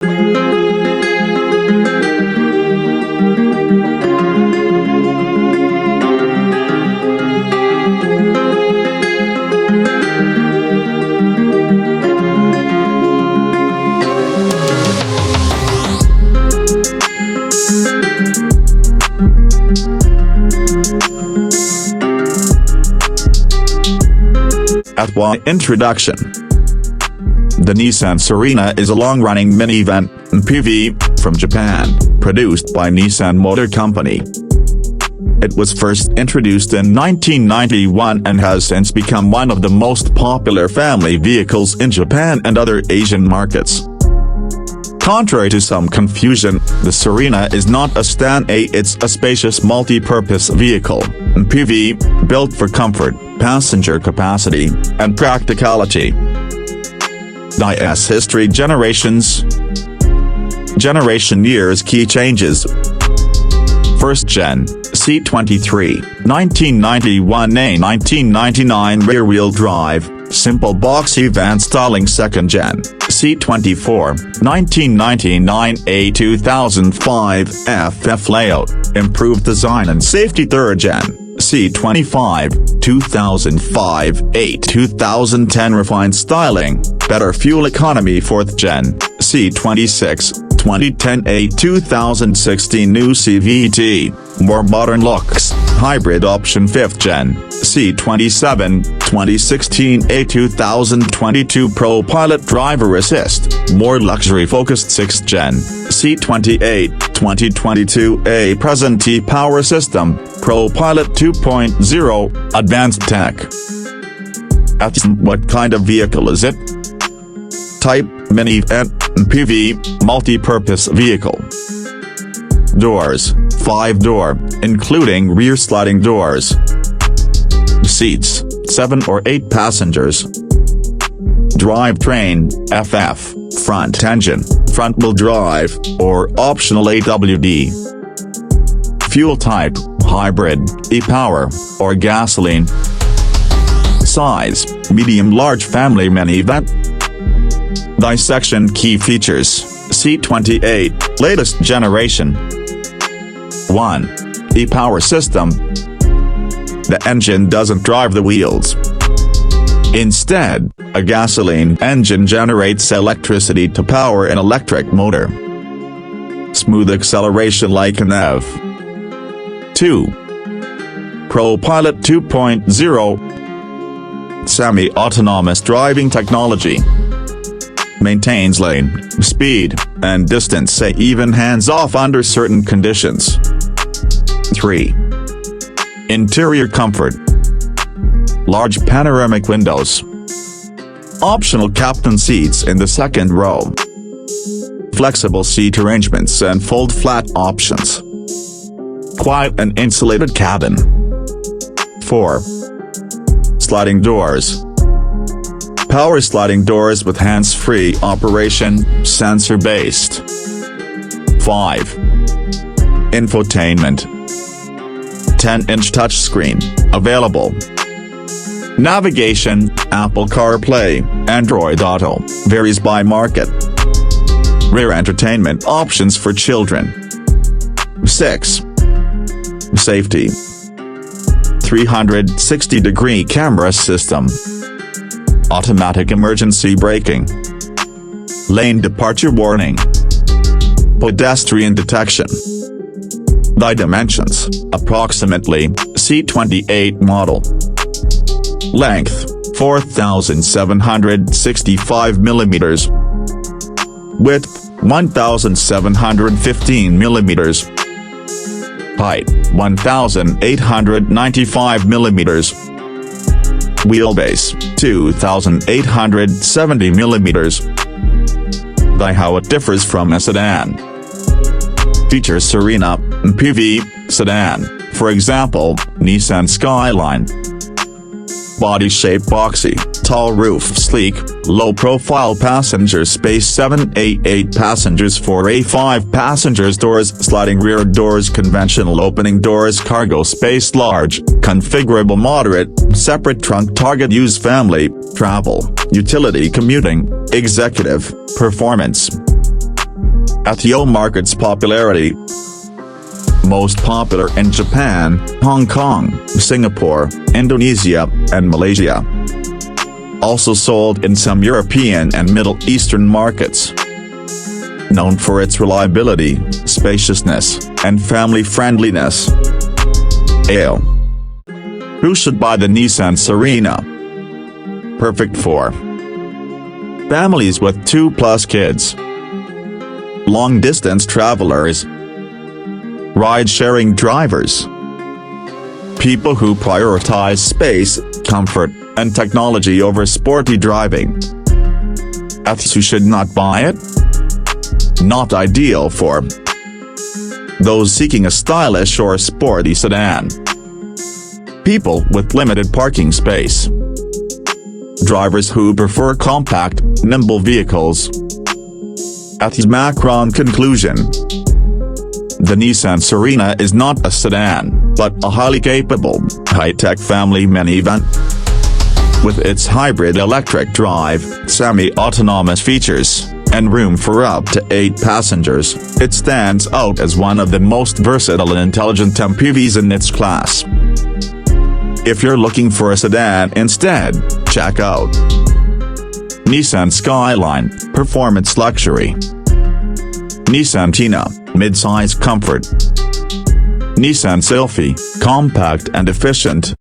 At Y Introduction. The Nissan Serena is a long-running minivan (MPV) from Japan, produced by Nissan Motor Company. It was first introduced in 1991 and has since become one of the most popular family vehicles in Japan and other Asian markets. Contrary to some confusion, the Serena is not a sedan, it's a spacious multi-purpose vehicle (MPV) built for comfort, passenger capacity, and practicality. IS history. Generations. Generation years. Key changes. First Gen, C23, 1991. A 1999 rear-wheel drive, simple boxy van styling. Second Gen, C24, 1999. A 2005 FF layout, improved design and safety. Third Gen, C25, 2005. A 2010 refined styling, better fuel economy. Fourth Gen, C26, 2010. A 2016 new CVT, more modern looks, hybrid option. Fifth Gen, C27, 2016. A 2022 ProPILOT driver assist, more luxury focused. Sixth Gen, C28, 2022. A present power system, ProPILOT 2.0, advanced tech. What kind of vehicle is it? Type, minivan, MPV, multi-purpose vehicle. Doors, 5-door, including rear sliding doors. Seats, 7 or 8 passengers. Drivetrain, FF, front engine, front-wheel drive, or optional AWD. Fuel type, hybrid, e-power, or gasoline. Size, medium-large family minivan. Dissection. Key features. C28, latest generation. 1. E-power system. The engine doesn't drive the wheels. Instead, a gasoline engine generates electricity to power an electric motor. Smooth acceleration like an EV. 2. ProPILOT 2.0, semi-autonomous driving technology. Maintains lane, speed, and distance, even hands-off under certain conditions. 3. Interior comfort. Large panoramic windows. Optional captain seats in the second row. Flexible seat arrangements and fold-flat options. Quiet and insulated cabin. 4. Sliding doors. Power sliding doors with hands-free operation, sensor-based. 5. Infotainment. 10-inch touchscreen, available. Navigation, Apple CarPlay, Android Auto, varies by market. Rear entertainment options for children. 6. Safety. 360-degree camera system. Automatic emergency braking. Lane departure warning. Pedestrian detection. The dimensions, approximately, C28 model. Length, 4,765 mm. Width, 1,715 mm. Height, 1,895 mm. Wheelbase, 2,870 mm. How it differs from a sedan. Features Serena, MPV, sedan, for example, Nissan Skyline. Body shape boxy, tall roof sleek, low profile passenger space 7A8 passengers 4A5 passengers doors sliding rear doors conventional opening doors cargo space large, configurable moderate, separate trunk target use family, travel, utility commuting, executive, performance. ATO market's popularity. Most popular in Japan, Hong Kong, Singapore, Indonesia, and Malaysia. Also sold in some European and Middle Eastern markets. Known for its reliability, spaciousness, and family-friendliness. AO. Who should buy the Nissan Serena? Perfect for families with 2+ kids, long-distance travelers, ride-sharing drivers, people who prioritize space, comfort, and technology over sporty driving. Who should not buy it? Not ideal for those seeking a stylish or sporty sedan, people with limited parking space, drivers who prefer compact, nimble vehicles. At his Macron conclusion, the Nissan Serena is not a sedan, but a highly capable, high-tech family minivan. With its hybrid electric drive, semi-autonomous features, and room for up to 8 passengers, it stands out as one of the most versatile and intelligent MPVs in its class. If you're looking for a sedan instead, check out Nissan Skyline, performance luxury. Nissan Tina, mid-size comfort. Nissan Sylphy, compact and efficient.